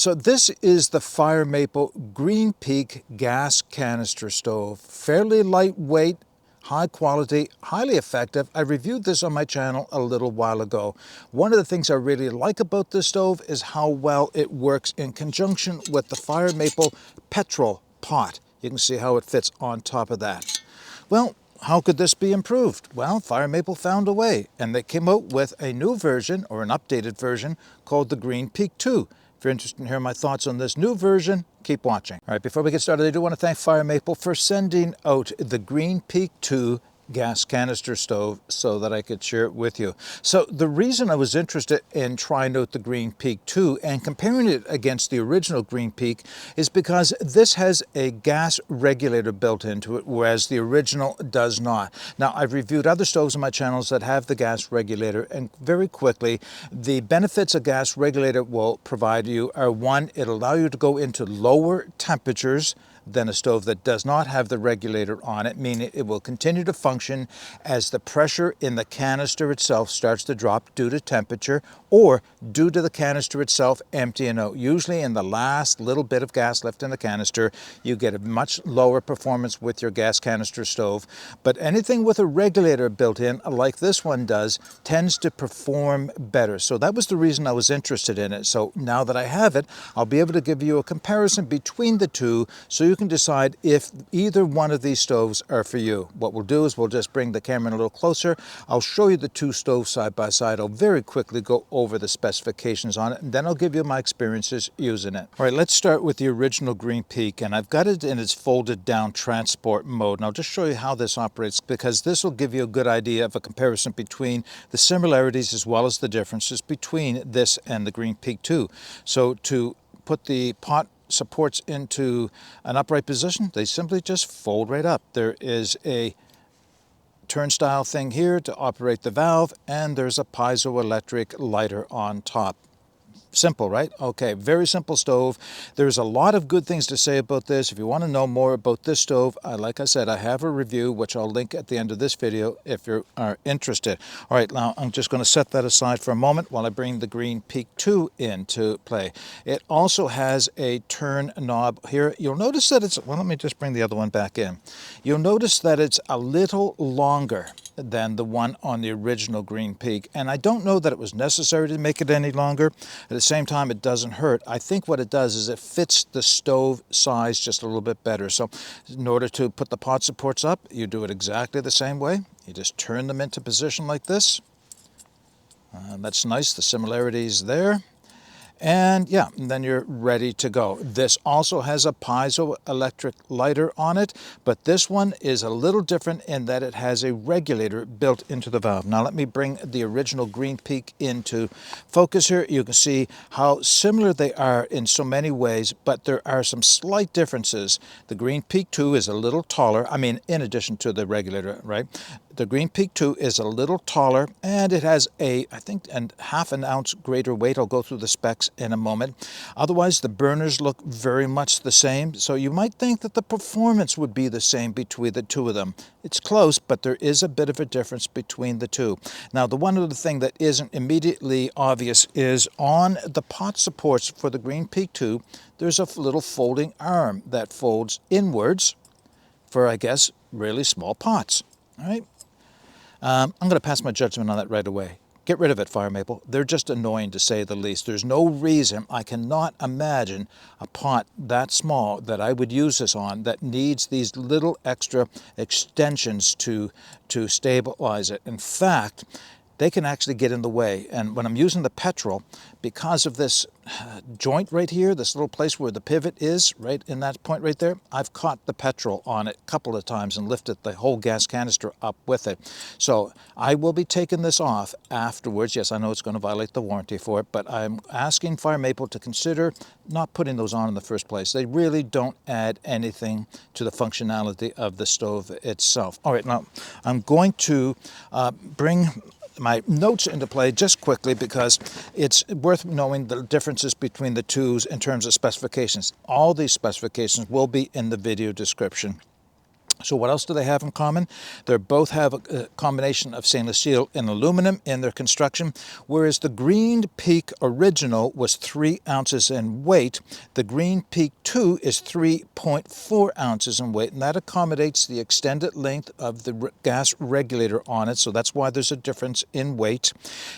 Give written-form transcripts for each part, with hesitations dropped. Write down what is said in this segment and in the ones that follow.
So this is the Fire Maple GreenPeak gas canister stove. Fairly lightweight, high quality, highly effective. I reviewed this on my channel a little while ago. One of the things I really like about this stove is how well it works in conjunction with the Fire Maple Petrel pot. You can see how it fits on top of that. Well, how could this be improved? Well, Fire Maple found a way, and they came out with a new version, or an updated version, called the GreenPeak II. If you're interested in hearing my thoughts on this new version, keep watching. All right, before we get started, I do want to thank Fire Maple for sending out the GreenPeak II gas canister stove so that I could share it with you. So the reason I was interested in trying out the GreenPeak II and comparing it against the original GreenPeak is because this has a gas regulator built into it, whereas the original does not. Now, I've reviewed other stoves on my channels that have the gas regulator, and very quickly, the benefits a gas regulator will provide you are: one, it'll allow you to go into lower temperatures than a stove that does not have the regulator on it, meaning it will continue to function as the pressure in the canister itself starts to drop due to temperature or due to the canister itself emptying out. Usually in the last little bit of gas left in the canister, you get a much lower performance with your gas canister stove. But anything with a regulator built in, like this one does, tends to perform better. So that was the reason I was interested in it. So now that I have it, I'll be able to give you a comparison between the two so you can decide if either one of these stoves are for you. What we'll do is we'll just bring the camera in a little closer. I'll show you the two stoves side by side. I'll very quickly go over the specifications on it, and then I'll give you my experiences using it. All right, let's start with the original GreenPeak, and I've got it in its folded down transport mode. And I'll just show you how this operates, because this will give you a good idea of a comparison between the similarities as well as the differences between this and the GreenPeak II. So to put the pot supports into an upright position, they simply just fold right up. There is a turnstile thing here to operate the valve, and there's a piezoelectric lighter on top. Simple, right? Okay, very simple stove. There's a lot of good things to say about this. If you want to know more about this stove, like I said, I have a review, which I'll link at the end of this video if you are interested. All right, now I'm just going to set that aside for a moment while I bring the GreenPeak II into play. It also has a turn knob here. You'll notice that it's, well, let me just bring the other one back in. You'll notice that it's a little longer than the one on the original GreenPeak, and I don't know that it was necessary to make it any longer. At the same time, it doesn't hurt. I think what it does is it fits the stove size just a little bit better. So in order to put the pot supports up, you do it exactly the same way. You just turn them into position like this. That's nice, the similarities there. And yeah, and then you're ready to go. This also has a piezoelectric lighter on it, but this one is a little different in that it has a regulator built into the valve. Now let me bring the original GreenPeak into focus here. You can see how similar they are in so many ways, but there are some slight differences. The GreenPeak II is a little taller, I mean, in addition to the regulator, right? The GreenPeak II is a little taller, and it has I think, half an ounce greater weight. I'll go through the specs in a moment. Otherwise, the burners look very much the same, so you might think that the performance would be the same between the two of them. It's close, but there is a bit of a difference between the two. Now, the one other thing that isn't immediately obvious is on the pot supports for the GreenPeak II, there's a little folding arm that folds inwards for, I guess, really small pots. All right. I'm going to pass my judgment on that right away. Get rid of it, Fire Maple. They're just annoying, to say the least. There's no reason, I cannot imagine a pot that small that I would use this on that needs these little extra extensions to stabilize it. In fact, they can actually get in the way. And when I'm using the Petrel, because of this joint right here, this little place where the pivot is, right in that point right there, I've caught the Petrel on it a couple of times and lifted the whole gas canister up with it. So I will be taking this off afterwards. Yes, I know it's going to violate the warranty for it, but I'm asking Fire Maple to consider not putting those on in the first place. They really don't add anything to the functionality of the stove itself. All right, now I'm going to bring my notes into play just quickly, because it's worth knowing the differences between the twos in terms of specifications. All these specifications will be in the video description. So what else do they have in common? They both have a combination of stainless steel and aluminum in their construction, whereas the GreenPeak original was 3 ounces in weight. The GreenPeak II is 3.4 ounces in weight, and that accommodates the extended length of the gas regulator on it, so that's why there's a difference in weight.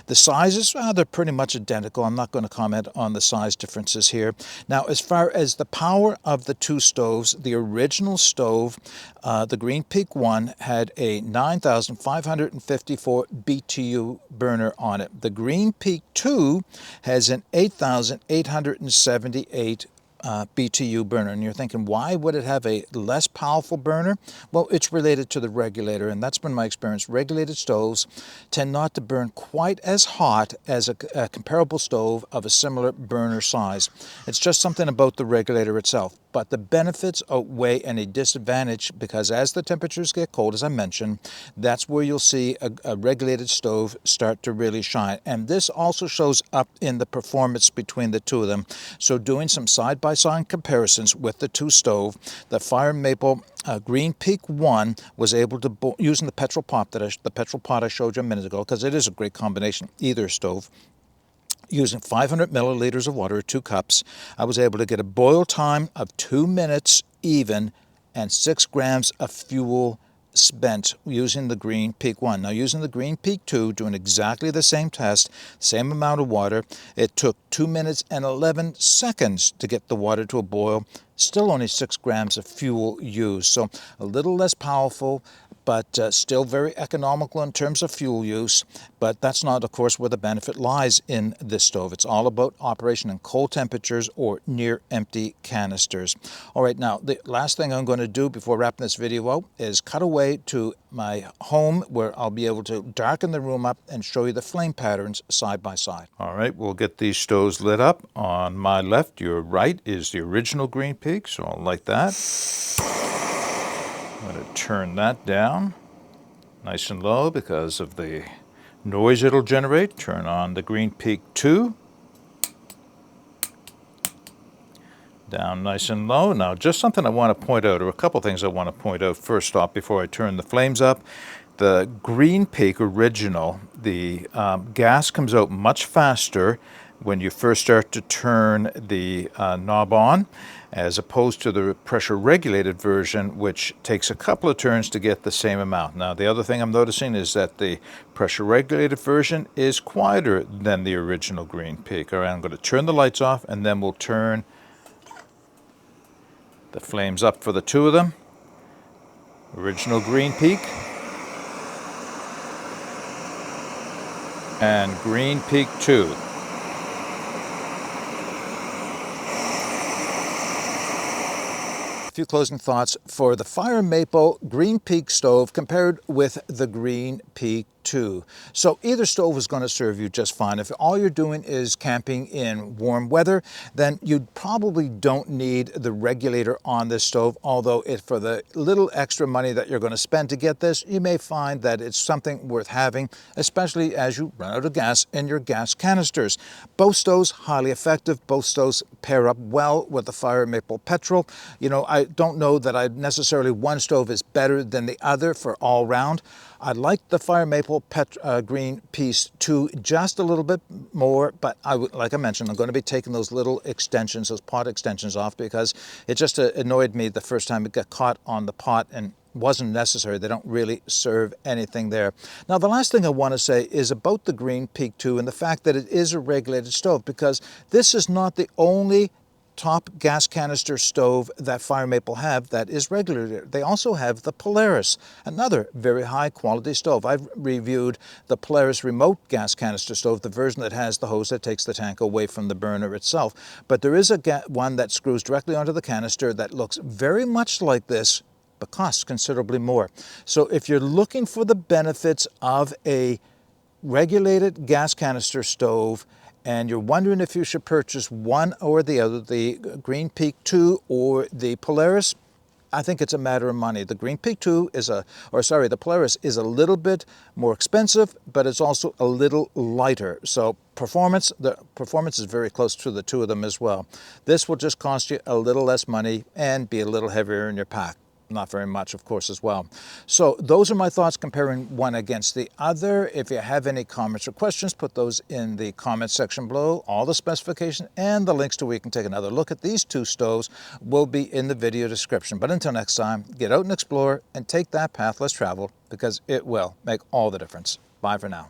The sizes, they're pretty much identical. I'm not going to comment on the size differences here. Now, as far as the power of the two stoves, the original stove, the GreenPeak I had a 9,554 BTU burner on it. The GreenPeak II has an 8,878 BTU burner. And you're thinking, why would it have a less powerful burner? Well, it's related to the regulator, and that's been my experience. Regulated stoves tend not to burn quite as hot as a comparable stove of a similar burner size. It's just something about the regulator itself. But the benefits outweigh any disadvantage, because as the temperatures get cold, as I mentioned, that's where you'll see a regulated stove start to really shine. And this also shows up in the performance between the two of them. So doing some side-by-side comparisons with the two stove, the Fire Maple GreenPeak I was able to, using the petrol pot I showed you a minute ago, because it is a great combination, either stove, using 500 milliliters of water, 2 cups, I was able to get a boil time of 2 minutes even and 6 grams of fuel spent using the GreenPeak I. Now, using the GreenPeak II, doing exactly the same test, same amount of water, it took 2 minutes and 11 seconds to get the water to a boil, still only 6 grams of fuel used. So a little less powerful, but still very economical in terms of fuel use. But that's not, of course, where the benefit lies in this stove. It's all about operation in cold temperatures or near empty canisters. All right, now, the last thing I'm going to do before wrapping this video out is cut away to my home, where I'll be able to darken the room up and show you the flame patterns side by side. All right, we'll get these stoves lit up. On my left, your right, is the original GreenPeak, so I'll light that. I'm going to turn that down nice and low because of the noise it'll generate. Turn on the GreenPeak II. Down nice and low. Now, just something I want to point out, or a couple things I want to point out first off before I turn the flames up. The GreenPeak original, the gas comes out much faster when you first start to turn the knob on, as opposed to the pressure regulated version, which takes a couple of turns to get the same amount. Now, the other thing I'm noticing is that the pressure regulated version is quieter than the original GreenPeak. All right, I'm going to turn the lights off, and then we'll turn the flames up for the two of them. Original GreenPeak and GreenPeak II. A few closing thoughts for the Fire Maple GreenPeak stove compared with the GreenPeak II. So either stove is going to serve you just fine. If all you're doing is camping in warm weather, then you probably don't need the regulator on this stove, although for the little extra money that you're going to spend to get this, you may find that it's something worth having, especially as you run out of gas in your gas canisters. Both stoves highly effective. Both stoves pair up well with the Fire Maple Petrel. You know, I don't know that necessarily one stove is better than the other for all round. I like the Fire Maple GreenPeak II just a little bit more, but like I mentioned, I'm going to be taking those little extensions, those pot extensions off, because it just annoyed me the first time it got caught on the pot and wasn't necessary. They don't really serve anything there. Now, the last thing I want to say is about the GreenPeak II and the fact that it is a regulated stove, because this is not the only top gas canister stove that Fire Maple have that is regulated. They also have the Polaris, another very high quality stove. I've reviewed the Polaris remote gas canister stove, the version that has the hose that takes the tank away from the burner itself. But there is one that screws directly onto the canister that looks very much like this, but costs considerably more. So if you're looking for the benefits of a regulated gas canister stove, and you're wondering if you should purchase one or the other, the GreenPeak II or the Polaris, I think it's a matter of money. The GreenPeak II the Polaris is a little bit more expensive, but it's also a little lighter. So the performance is very close to the two of them as well. This will just cost you a little less money and be a little heavier in your pack. not very much, of course, as well. So those are my thoughts comparing one against the other. If you have any comments or questions, put those in the comment section below. All the specifications and the links to where you can take another look at these two stoves will be in the video description. But until next time, get out and explore and take that path less traveled, because it will make all the difference. Bye for now.